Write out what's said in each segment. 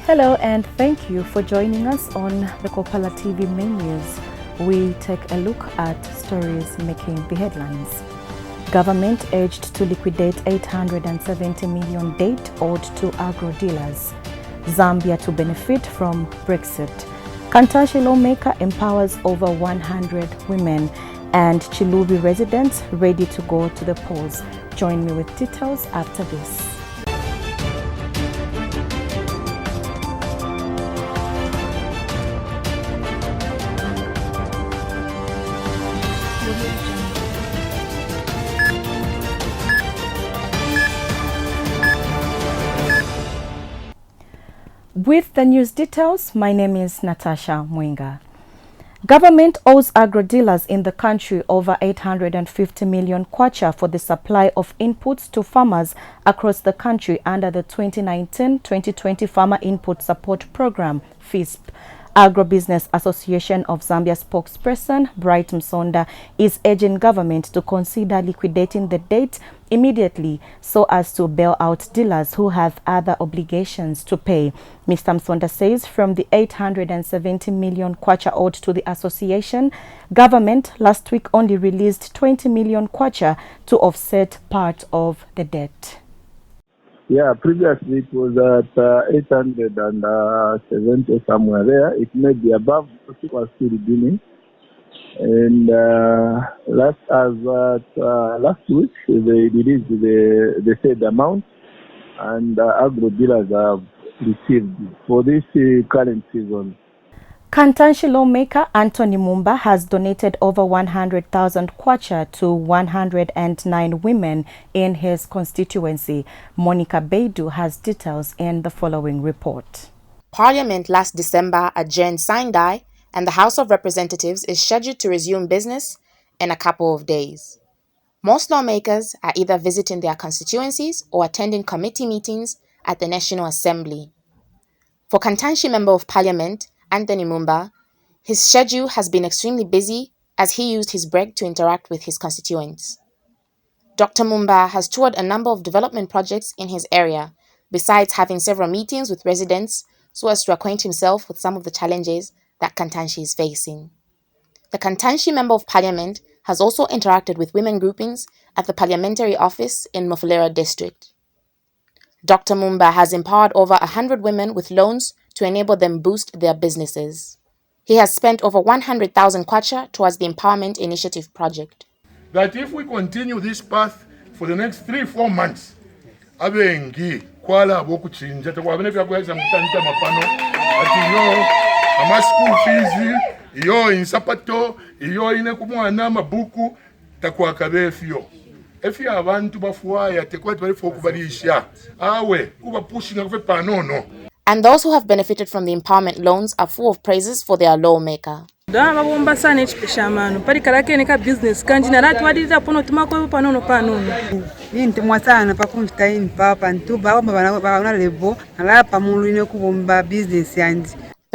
Hello and thank you for joining us on the Kopala TV main news. We take a look at stories making the headlines. Government urged to liquidate 870 million debt owed to agro dealers. Zambia to benefit from Brexit. Kantashi lawmaker empowers over 100 women. And Chilubi residents ready to go to the polls. Join me with details after this. With the news details, my name is Natasha Mwinga. Government owes agro-dealers in the country over 850 million kwacha for the supply of inputs to farmers across the country under the 2019-2020 Farmer Input Support Program, FISP. Agribusiness Association of Zambia spokesperson Bright Msonda is urging government to consider liquidating the debt immediately so as to bail out dealers who have other obligations to pay. Mr. Msonda says from the 870 million kwacha owed to the association, government last week only released 20 million kwacha to offset part of the debt. Yeah, previously it was at 870 somewhere there. It may be above, but it was still beginning. And last week they released the said amount, and agro dealers have received for this current season. Kantanshi lawmaker Anthony Mumba has donated over 100,000 kwacha to 109 women in his constituency. Monica Beidu has details in the following report. Parliament last December adjourned Sindai, and the House of Representatives is scheduled to resume business in a couple of days. Most lawmakers are either visiting their constituencies or attending committee meetings at the National Assembly. For Kantanshi Member of Parliament Anthony Mumba, his schedule has been extremely busy as he used his break to interact with his constituents. Dr. Mumba has toured a number of development projects in his area, besides having several meetings with residents so as to acquaint himself with some of the challenges that Kantanshi is facing. The Kantanshi Member of Parliament has also interacted with women groupings at the Parliamentary Office in Mufulira District. Dr. Mumba has empowered over 100 women with loans to enable them boost their businesses. He has spent over 100,000 kwacha towards the Empowerment Initiative project. That if we continue this path for the next 3-4 months, abengi kwala abokuchinja takwabene byakweza mutanta mapano ati yo ama school fees yo insapato yo ine kumwana mabuku takwakabefyo efi abantu bafuaya tekwati bali fokubalisha awe kuba pushing kufe panono. And those who have benefited from the empowerment loans are full of praises for their lawmaker. The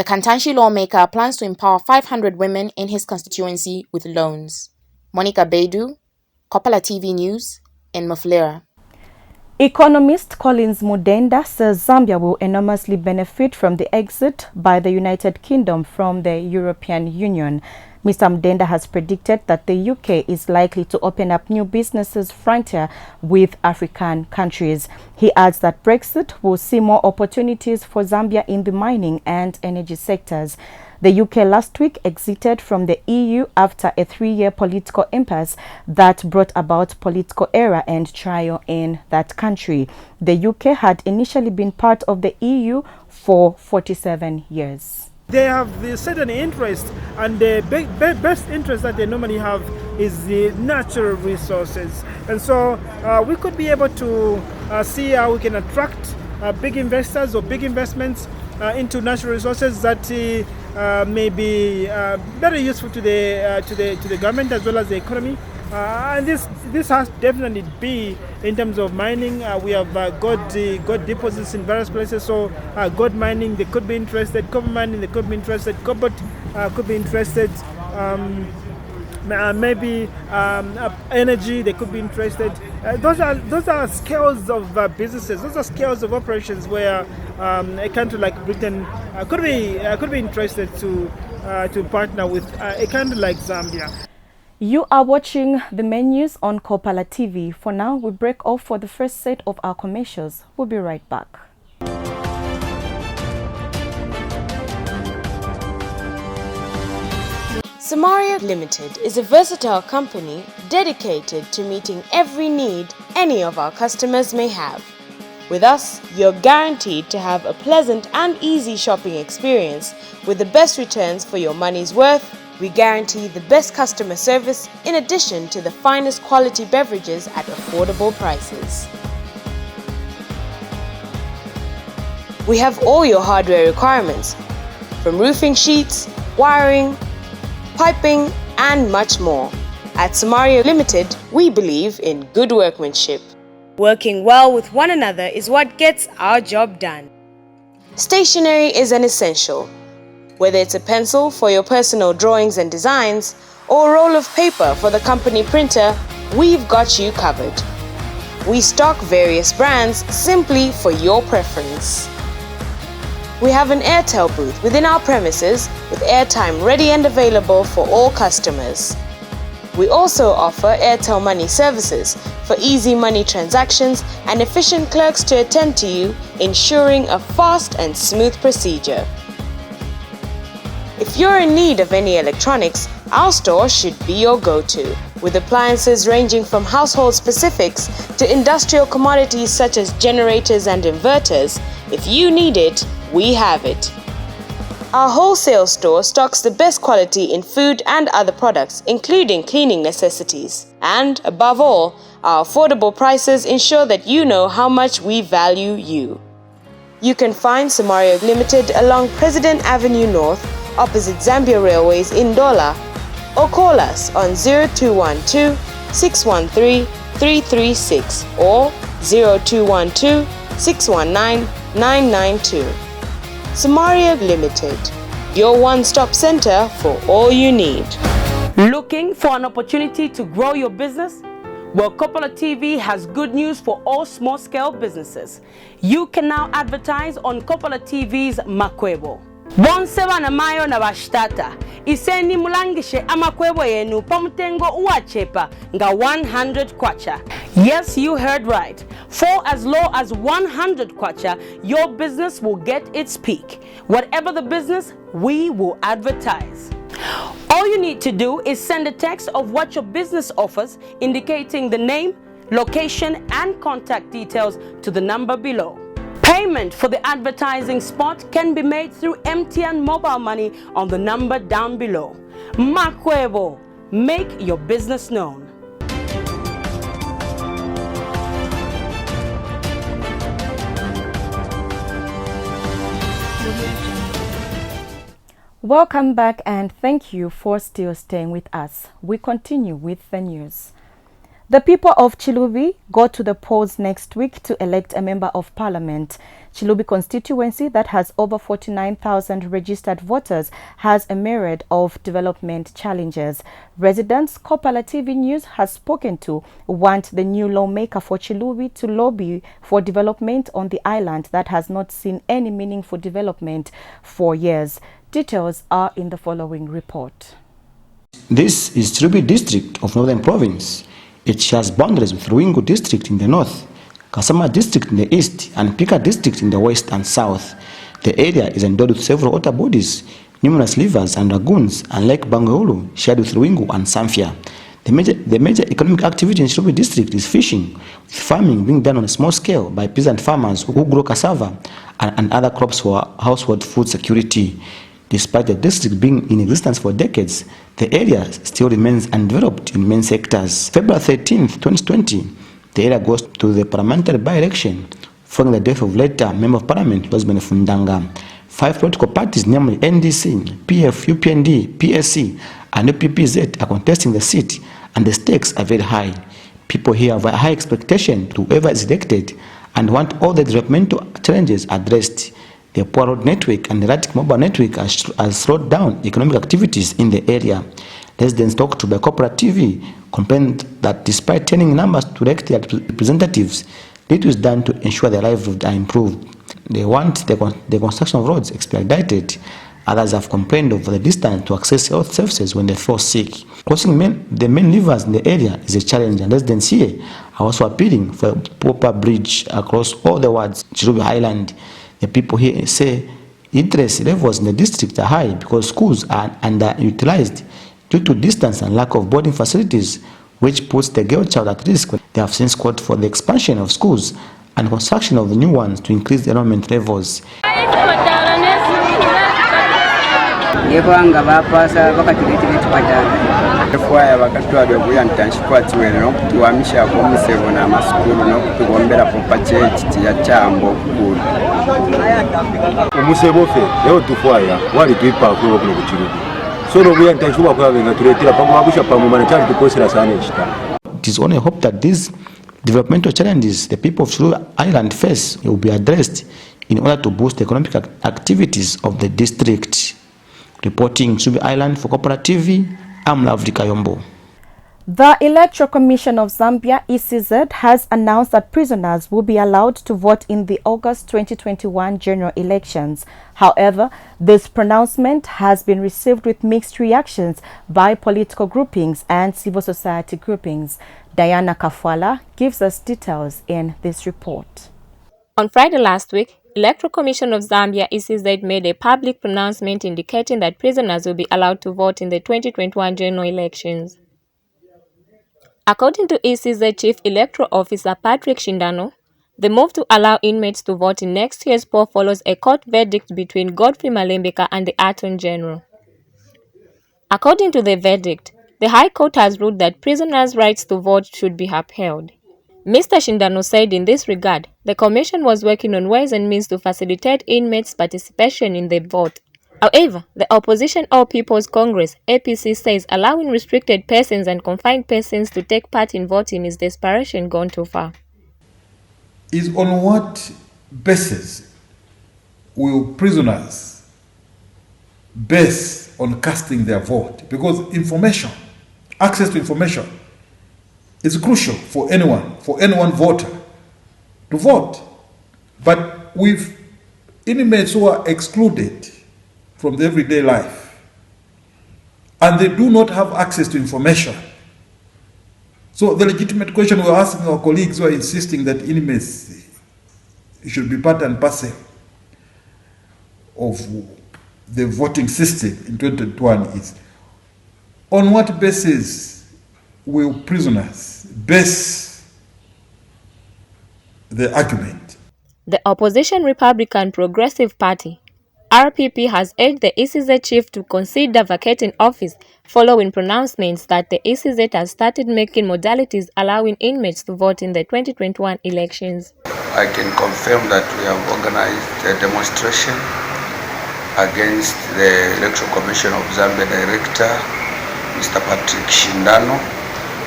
Kantanshi lawmaker plans to empower 500 women in his constituency with loans. Monica Beidu, Kopala TV News in Mufulira. Economist Collins Mudenda says Zambia will enormously benefit from the exit by the United Kingdom from the European Union. Mr. Mudenda has predicted that the UK is likely to open up new businesses frontier with African countries. He adds that Brexit will see more opportunities for Zambia in the mining and energy sectors. The UK last week exited from the EU after a 3-year political impasse that brought about political error and trial in that country. The UK had initially been part of the EU for 47 years. They have the certain interest, and the best interest that they normally have is the natural resources. And so we could be able to see how we can attract big investors or big investments into natural resources that may be very useful to the government as well as the economy. And this has definitely be in terms of mining. We have got deposits in various places. So gold mining, they could be interested. Copper mining, they could be interested. Cobalt could be interested. Maybe energy, they could be interested. those are scales of businesses. Those are scales of operations where a country like Britain could be interested to partner with a country like Zambia. You are watching the main news on Kopala TV. For now, we break off for the first set of our commercials. We'll be right back. Samaria Limited is a versatile company dedicated to meeting every need any of our customers may have. With us, you're guaranteed to have a pleasant and easy shopping experience with the best returns for your money's worth. We guarantee the best customer service in addition to the finest quality beverages at affordable prices. We have all your hardware requirements, from roofing sheets, wiring, piping, and much more. At Samaria Limited, we believe in good workmanship. Working well with one another is what gets our job done. Stationery is an essential. Whether it's a pencil for your personal drawings and designs, or a roll of paper for the company printer, we've got you covered. We stock various brands simply for your preference. We have an Airtel booth within our premises with airtime ready and available for all customers. We also offer Airtel Money services for easy money transactions and efficient clerks to attend to you, ensuring a fast and smooth procedure. If you're in need of any electronics, our store should be your go-to. With appliances ranging from household specifics to industrial commodities such as generators and inverters, if you need it, we have it. Our wholesale store stocks the best quality in food and other products, including cleaning necessities. And above all, our affordable prices ensure that you know how much we value you. You can find Samaria Limited along President Avenue North, opposite Zambia Railways in Dola, or call us on 0212 613 336 or 0212 619 992. Samaria Limited, your one-stop center for all you need. Looking for an opportunity to grow your business? Well, Kopala TV has good news for all small-scale businesses. You can now advertise on Kopala TV's Makwebo. Bonseba na mayo na bashtata. Iseni mulangishe amakwebo yenu pamutengo uachepa nga 100 kwacha. Yes, you heard right. For as low as 100 kwacha, your business will get its peak. Whatever the business, we will advertise. All you need to do is send a text of what your business offers, indicating the name, location, and contact details to the number below. Payment for the advertising spot can be made through MTN mobile money on the number down below. Makwebo, make your business known. Welcome back and thank you for still staying with us. We continue with the news. The people of Chilubi go to the polls next week to elect a member of parliament. Chilubi constituency that has over 49,000 registered voters has a myriad of development challenges. Residents Kopala TV News has spoken to want the new lawmaker for Chilubi to lobby for development on the island that has not seen any meaningful development for years. Details are in the following report. This is Chilubi district of Northern Province. It shares boundaries with Ruingu district in the north, Kasama district in the east, and Pika district in the west and south. The area is endowed with several water bodies, numerous rivers and lagoons, and Lake Bangweulu shared with Ruingu and Samfya. The major economic activity in Chilubi district is fishing, with farming being done on a small scale by peasant farmers who grow cassava and other crops for household food security. Despite the district being in existence for decades, the area still remains undeveloped in many sectors. February 13, 2020, the area goes to the parliamentary by-election following the death of later Member of Parliament, Rosman Fundanga. 5 political parties, namely NDC, PF, UPND, PSC, and UPPZ, are contesting the seat, and the stakes are very high. People here have a high expectation to whoever is elected and want all the developmental challenges addressed. The poor road network and the erratic mobile network has slowed down economic activities in the area. Residents talked to by Kopala TV complained that despite turning numbers to elect their representatives, little is done to ensure their livelihoods are improved. They want the construction of roads expedited. Others have complained of the distance to access health services when they fall sick. Crossing the main rivers in the area is a challenge, and residents here are also appealing for a proper bridge across all the wards, Chirubi Island. The people here say interest levels in the district are high because schools are underutilized due to distance and lack of boarding facilities, which puts the girl child at risk. They have since called for the expansion of schools and construction of new ones to increase the enrollment levels. It is only hope that these developmental challenges the people of Chirubi Island face will be addressed in order to boost the economic activities of the district. Reporting Chirubi Island for Kopala TV, I'm Lovely Kayombo. The Electoral Commission of Zambia, ECZ, has announced that prisoners will be allowed to vote in the August 2021 general elections. However, this pronouncement has been received with mixed reactions by political groupings and civil society groupings. Diana Kafwala gives us details in this report. On Friday last week, Electoral Commission of Zambia, ECZ, made a public pronouncement indicating that prisoners will be allowed to vote in the 2021 general elections. According to ECZ Chief Electoral Officer Patrick Shindano, the move to allow inmates to vote in next year's poll follows a court verdict between Godfrey Malembeka and the Attorney General. According to the verdict, the High Court has ruled that prisoners' rights to vote should be upheld. Mr. Shindano said in this regard, the Commission was working on ways and means to facilitate inmates' participation in the vote. However, the Opposition All People's Congress (APC) says allowing restricted persons and confined persons to take part in voting is desperation gone too far. Is on what basis will prisoners base on casting their vote? Because information, access to information, is crucial for anyone voter to vote. But with inmates who are excluded from the everyday life, and they do not have access to information. So the legitimate question we're asking our colleagues who are insisting that inmates should be part and parcel of the voting system in 2021 is, on what basis will prisoners base the argument? The opposition Republican Progressive Party RPP has urged the ECZ chief to consider vacating office following pronouncements that the ECZ has started making modalities allowing inmates to vote in the 2021 elections. I can confirm that we have organized a demonstration against the Electoral Commission of Zambia Director, Mr. Patrick Shindano,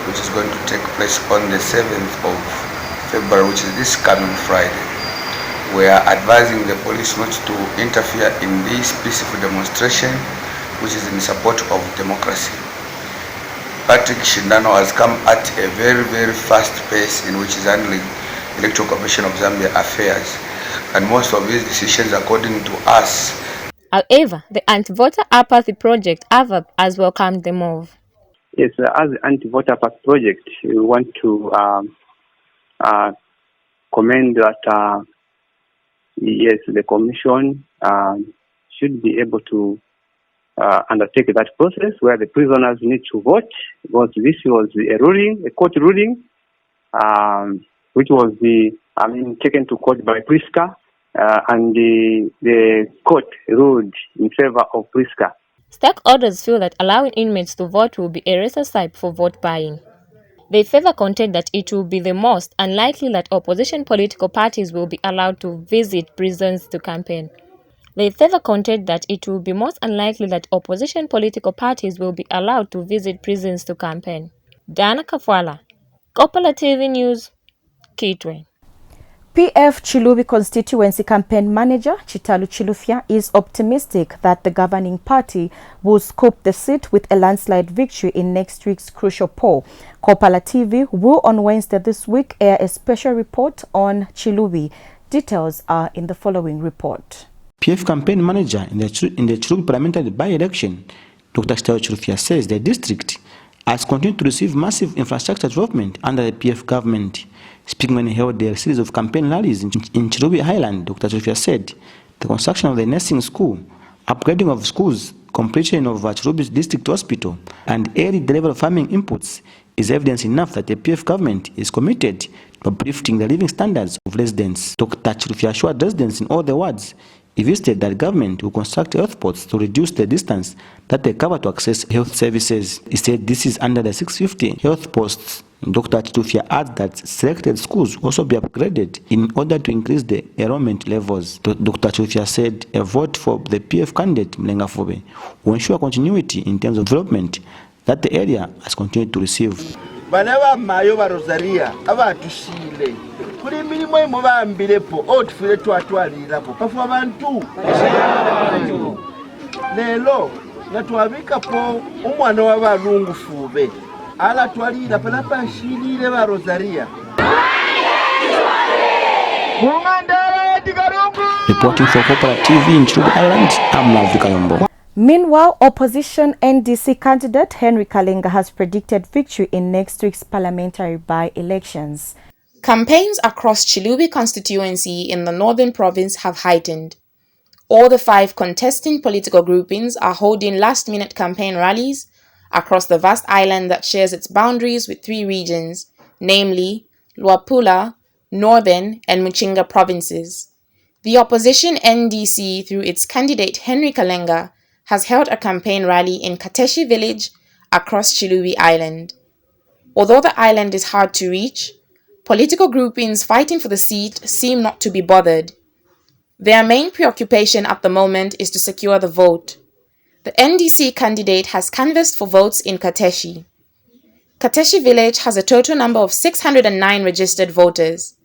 which is going to take place on the 7th of February, which is this coming Friday. We are advising the police not to interfere in this peaceful demonstration, which is in support of democracy. Patrick Shindano has come at a very, very fast pace in which is handling Electoral Commission of Zambia affairs, and most of his decisions, according to us. However, the Anti-Voter Apathy Project, AVAP, has welcomed the move. Yes, as the Anti-Voter Apathy Project, we want to commend that yes, the Commission should be able to undertake that process where the prisoners need to vote, because this was a ruling, a court ruling, which was taken to court by Priska, and the court ruled in favor of Priska. Stakeholders feel that allowing inmates to vote will be a recipe for vote buying. They further contend that it will be the most unlikely that opposition political parties will be allowed to visit prisons to campaign. They further contend that it will be most unlikely that opposition political parties will be allowed to visit prisons to campaign. Diana Kafwala, Kopala TV News, Kitwe. PF Chilubi constituency campaign manager Chitalu Chilufya is optimistic that the governing party will scoop the seat with a landslide victory in next week's crucial poll. Kopala TV will on Wednesday this week air a special report on Chilubi. Details are in the following report. PF campaign manager in the Chilubi parliamentary by-election, Dr. Chitalu Chilufya says the district has continued to receive massive infrastructure development under the PF government. Speaking when he held a series of campaign rallies in Chilubi Highland, Dr. Chilufya said the construction of the nursing school, upgrading of schools, completion of Chilubi's district hospital, and early delivery of farming inputs is evidence enough that the PF government is committed to uplifting the living standards of residents. Dr. Chilufya assured residents in all the wards he visited that government will construct health posts to reduce the distance that they cover to access health services. He said this is under the 650 health posts. Dr. Chilufya adds that selected schools also be upgraded in order to increase the enrollment levels. Dr. Chilufya said a vote for the PF candidate Mlenga Fobe will ensure continuity in terms of development that the area has continued to receive. Banaba mayo ba Rosaria abatushile kuri milimo imubambirepo otufire twatwalirapo pafu abantu lelo natwabikapo umwana w'abalungu Fube ala twalira palapa shilire ba Rosaria. Reporting for Kopala TV in Chilubi Island, I'm Lavi Kayombo. Meanwhile, opposition NDC candidate Henry Kalenga has predicted victory in next week's parliamentary by-elections. Campaigns across Chilubi constituency in the northern province have heightened. All the 5 contesting political groupings are holding last-minute campaign rallies across the vast island that shares its boundaries with 3 regions, namely Luapula, Northern and Muchinga provinces. The opposition NDC, through its candidate Henry Kalenga, has held a campaign rally in Kateshi village across Chilubi Island. Although the island is hard to reach, political groupings fighting for the seat seem not to be bothered. Their main preoccupation at the moment is to secure the vote. The NDC candidate has canvassed for votes in Kateshi. Kateshi village has a total number of 609 registered voters,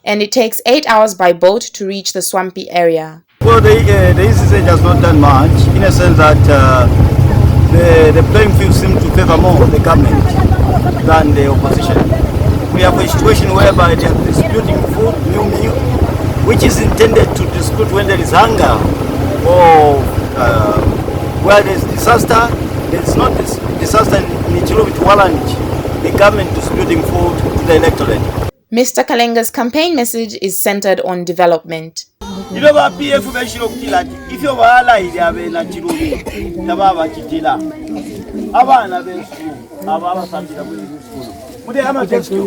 and it takes 8 hours by boat to reach the swampy area. Well, the ECC has not done much, in a sense that the playing field seems to favor more the government than the opposition. We have a situation whereby they are distributing food, new meal, which is intended to distribute when there is hunger or where there is disaster. There is not this disaster in Chilubi to warrant the government distributing food to the electorate. Mr. Kalenga's campaign message is centered on development. You know what PF if you are allied, you have a Chilubi, Tababa Chitila. Abana be school, Ababa Santila school. But they have a text you.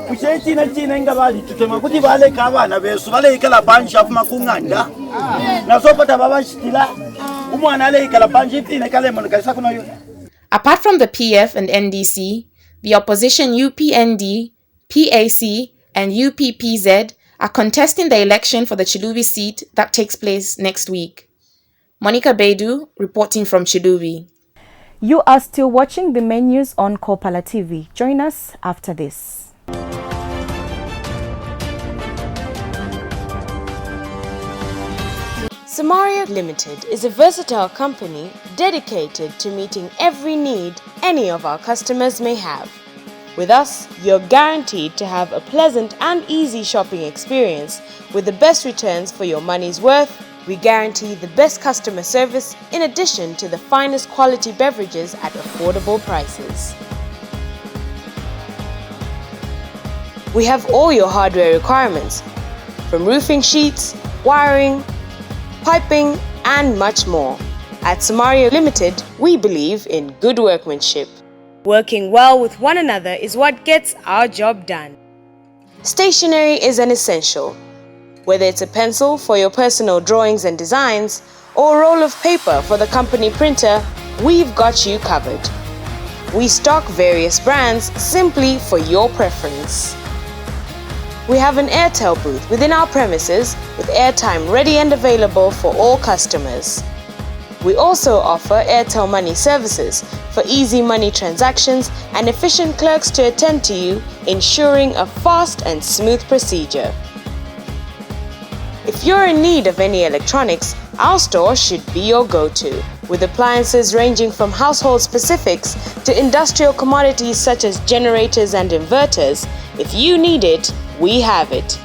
Kuchetina Chinanga Valley to Temakuti Valley Kavana, Vesuvale Kalapanch of Makunganda. Nasopata Baba Chitila, Umanale Kalapanchi in a Kalemon Kasakuno. Apart from the PF and NDC, the opposition UPND, PAC, and UPPZ are contesting the election for the Chilubi seat that takes place next week. Monica Bedu, reporting from Chilubi. You are still watching the main news on Kopala TV. Join us after this. Samaria Limited is a versatile company dedicated to meeting every need any of our customers may have. With us, you're guaranteed to have a pleasant and easy shopping experience with the best returns for your money's worth. We guarantee the best customer service in addition to the finest quality beverages at affordable prices. We have all your hardware requirements, from roofing sheets, wiring, piping, and much more. At Samaria Limited, we believe in good workmanship. Working well with one another is what gets our job done. Stationery is an essential. Whether it's a pencil for your personal drawings and designs, or a roll of paper for the company printer, we've got you covered. We stock various brands simply for your preference. We have an Airtel booth within our premises with airtime ready and available for all customers. We also offer Airtel Money services for easy money transactions and efficient clerks to attend to you, ensuring a fast and smooth procedure. If you're in need of any electronics, our store should be your go-to, with appliances ranging from household specifics to industrial commodities such as generators and inverters. If you need it, we have it.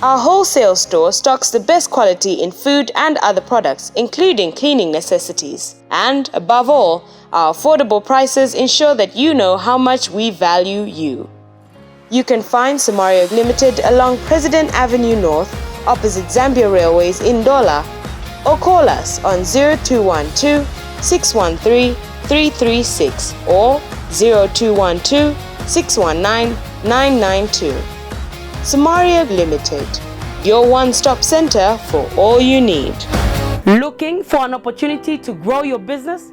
Our wholesale store stocks the best quality in food and other products, including cleaning necessities. And above all, our affordable prices ensure that you know how much we value you. You can find Samario Limited along President Avenue North, opposite Zambia Railways in Dola, or call us on 0212 613 336 or 0212 619 992. Samaria Limited, your one-stop center for all you need. Looking for an opportunity to grow your business?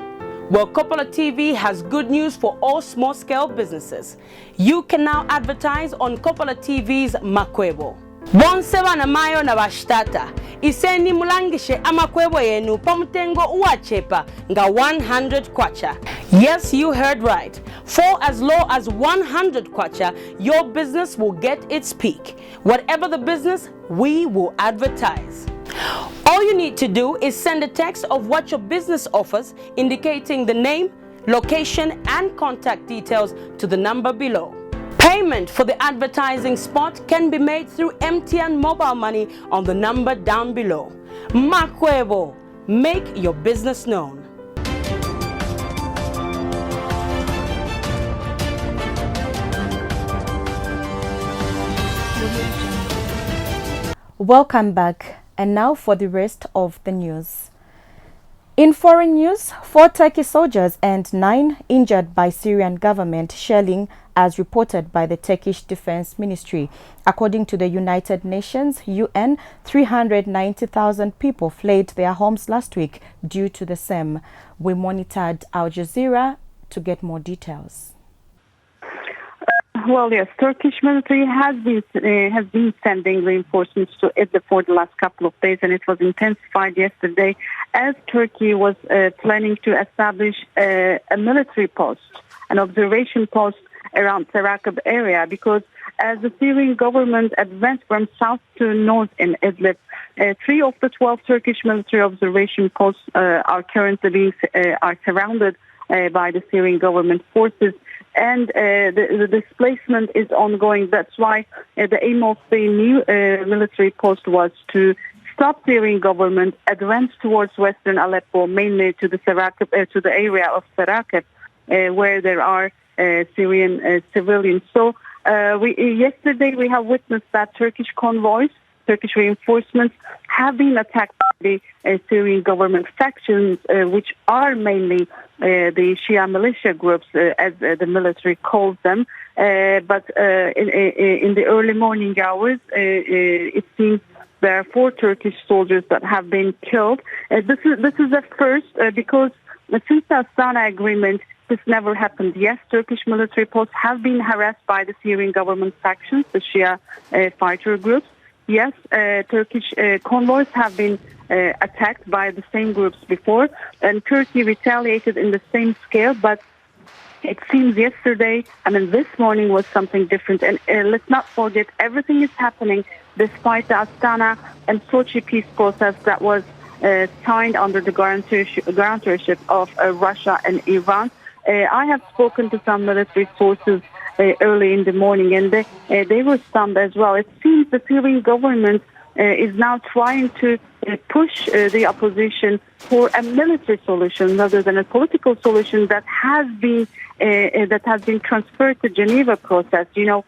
Well, Kopala TV has good news for all small-scale businesses. You can now advertise on Kopala TV's Makwebo. Bonseba na mayo na bashtata. Iseni mulangishe amakwebo yenu pamutengo uachepa nga 100 kwacha. Yes, you heard right. For as low as 100 kwacha, your business will get its peak. Whatever the business, we will advertise. All you need to do is send a text of what your business offers, indicating the name, location, and contact details to the number below. Payment for the advertising spot can be made through MTN mobile money on the number down below. Makwebo, make your business known. Welcome back, and now for the rest of the news. In foreign news, 4 Turkish soldiers and 9 injured by Syrian government shelling, as reported by the Turkish Defense Ministry. According to the United Nations, UN, 390,000 people fled their homes last week due to the same. We monitored Al Jazeera to get more details. Well, yes, Turkish military has been sending reinforcements to Idlib for the last couple of days, and it was intensified yesterday as Turkey was planning to establish a military post, an observation post around Sarakab area, because as the Syrian government advanced from south to north in Idlib, 3 of the 12 Turkish military observation posts are currently being surrounded by the Syrian government forces, and the displacement is ongoing. That's why the aim of the new military post was to stop Syrian government, advance towards western Aleppo, mainly to the Sarakab, to the area of Sarakab, where there are Syrian civilians. So yesterday we have witnessed that Turkish convoys, Turkish reinforcements have been attacked by the Syrian government factions, which are mainly the Shia militia groups, as the military calls them. But in the early morning hours, it seems there are 4 Turkish soldiers that have been killed. This is a first because since the Astana agreement, this never happened. Yes, Turkish military posts have been harassed by the Syrian government factions, the Shia fighter groups. Yes, Turkish convoys have been attacked by the same groups before, and Turkey retaliated in the same scale, but it seems this morning was something different. And let's not forget, everything is happening despite the Astana and Sochi peace process that was signed under the guarantorship of Russia and Iran. I have spoken to some military sources early in the morning, and they were stunned as well. It seems the Syrian government is now trying to push the opposition for a military solution rather than a political solution that has been transferred to Geneva process. You know,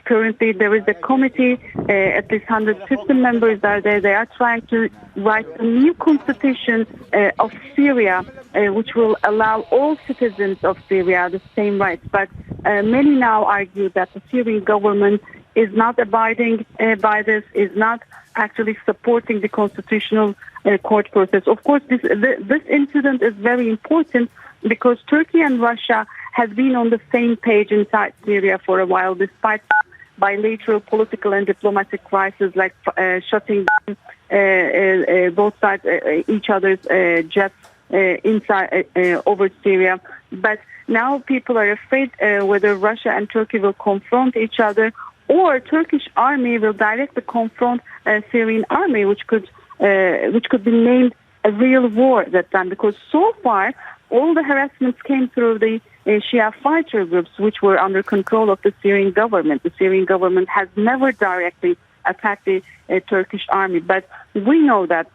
currently there is a committee, at least 150 members are there. They are trying to write a new constitution of Syria, which will allow all citizens of Syria the same rights. But many now argue that the Syrian government is not abiding by this, is not actually supporting the constitutional court process. Of course, this incident is very important because Turkey and Russia has been on the same page inside Syria for a while, despite bilateral political and diplomatic crises like shutting down both sides, each other's jets inside over Syria. But now people are afraid whether Russia and Turkey will confront each other, or Turkish army will directly confront Syrian army, which could be named a real war that time. Because so far, all the harassments came through the Shia fighter groups, which were under control of the Syrian government. The Syrian government has never directly attacked the Turkish army. But we know that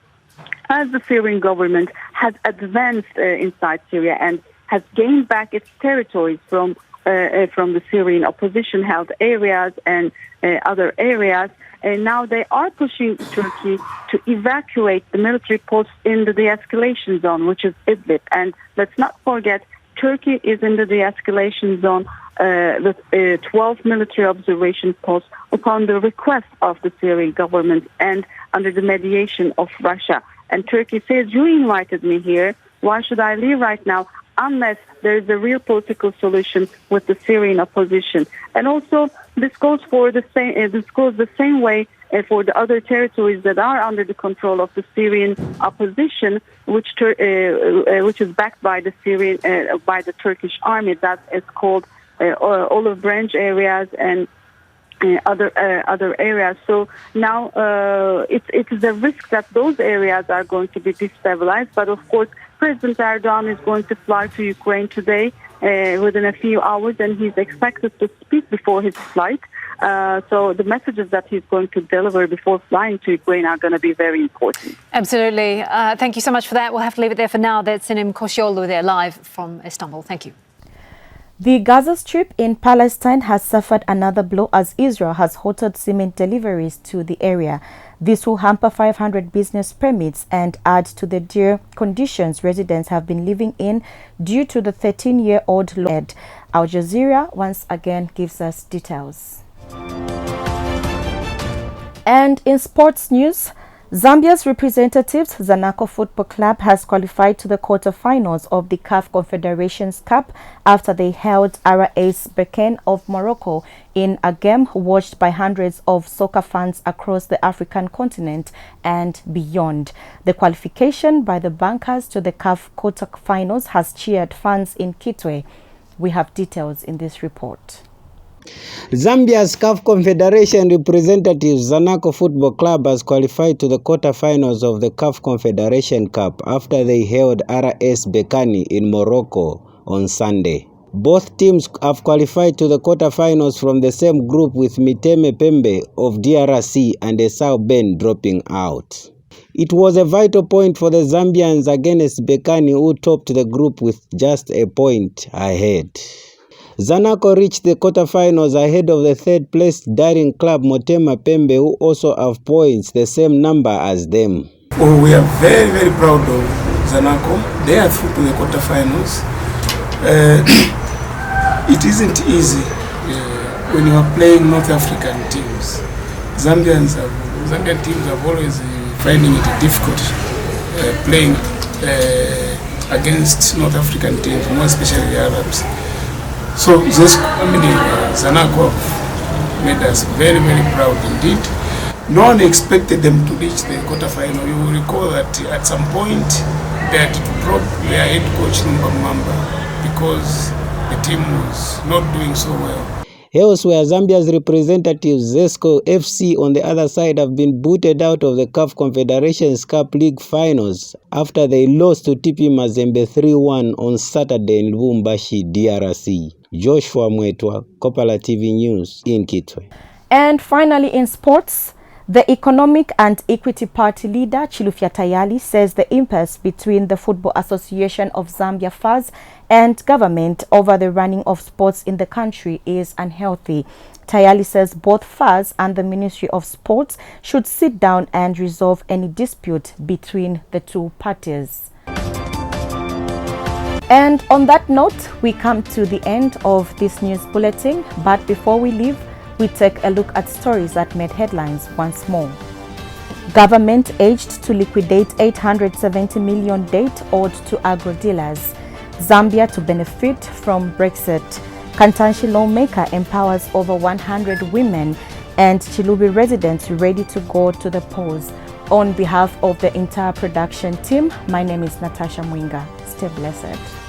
as the Syrian government has advanced inside Syria and has gained back its territories from the Syrian opposition-held areas and other areas, and now they are pushing Turkey to evacuate the military posts in the de-escalation zone, which is Idlib. And let's not forget, Turkey is in the de-escalation zone with 12 military observation posts upon the request of the Syrian government and under the mediation of Russia. And Turkey says, you invited me here, why should I leave right now? Unless there is a real political solution with the Syrian opposition. And also, this goes the same way for the other territories that are under the control of the Syrian opposition, which is backed by the Turkish army. That is called olive branch areas and other areas. So now it is a risk that those areas are going to be destabilized. But of course, President Erdogan is going to fly to Ukraine today within a few hours, and he's expected to speak before his flight. So the messages that he's going to deliver before flying to Ukraine are going to be very important. Absolutely. Thank you so much for that. We'll have to leave it there for now. That's Sinem Koşioğlu there live from Istanbul. Thank you. The Gaza Strip in Palestine has suffered another blow as Israel has halted cement deliveries to the area. This will hamper 500 business permits and add to the dire conditions residents have been living in due to the 13-year-old law. Al Jazeera once again gives us details. And in sports news, Zambia's representatives, Zanaco Football Club, has qualified to the quarter-finals of the CAF Confederations Cup after they held RAS Berkane of Morocco in a game watched by hundreds of soccer fans across the African continent and beyond. The qualification by the Bankers to the CAF quarter-finals has cheered fans in Kitwe. We have details in this report. Zambia's CAF Confederation representative Zanaco Football Club has qualified to the quarter-finals of the CAF Confederation Cup after they held RAS Berkane in Morocco on Sunday. Both teams have qualified to the quarter-finals from the same group, with Miteme Pembe of DRC and Esau Ben dropping out. It was a vital point for the Zambians against Berkane, who topped the group with just a point ahead. Zanaco reached the quarterfinals ahead of the third-place Daring club Motema Pembe, who also have points, the same number as them. Oh, we are very, very proud of Zanaco. They are through to the quarterfinals. It isn't easy when you are playing North African teams. Zambian teams have always finding it difficult playing against North African teams, more especially the Arabs. So Zanaco made us very, very proud indeed. No one expected them to reach the quarterfinal. You will recall that at some point they had to drop their head coach Mamba because the team was not doing so well. Elsewhere, Zambia's representatives Zesco FC on the other side have been booted out of the CAF Confederations Cup League finals after they lost to TP Mazembe 3-1 on Saturday in Lubumbashi, DRC. Joshua Mwetwa, Kopala TV News in Kitwe. And finally in sports, the Economic and Equity Party leader Chilufya Tayali says the impasse between the Football Association of Zambia FAZ and government over the running of sports in the country is unhealthy. Tayali says both FAZ and the Ministry of Sports should sit down and resolve any dispute between the two parties. And on that note, we come to the end of this news bulletin. But before we leave, we take a look at stories that made headlines once more. Government urged to liquidate 870 million debt owed to agro-dealers. Zambia to benefit from Brexit. Kantanshi lawmaker empowers over 100 women, and Chilubi residents ready to go to the polls. On behalf of the entire production team, my name is Natasha Mwinga. Stay blessed.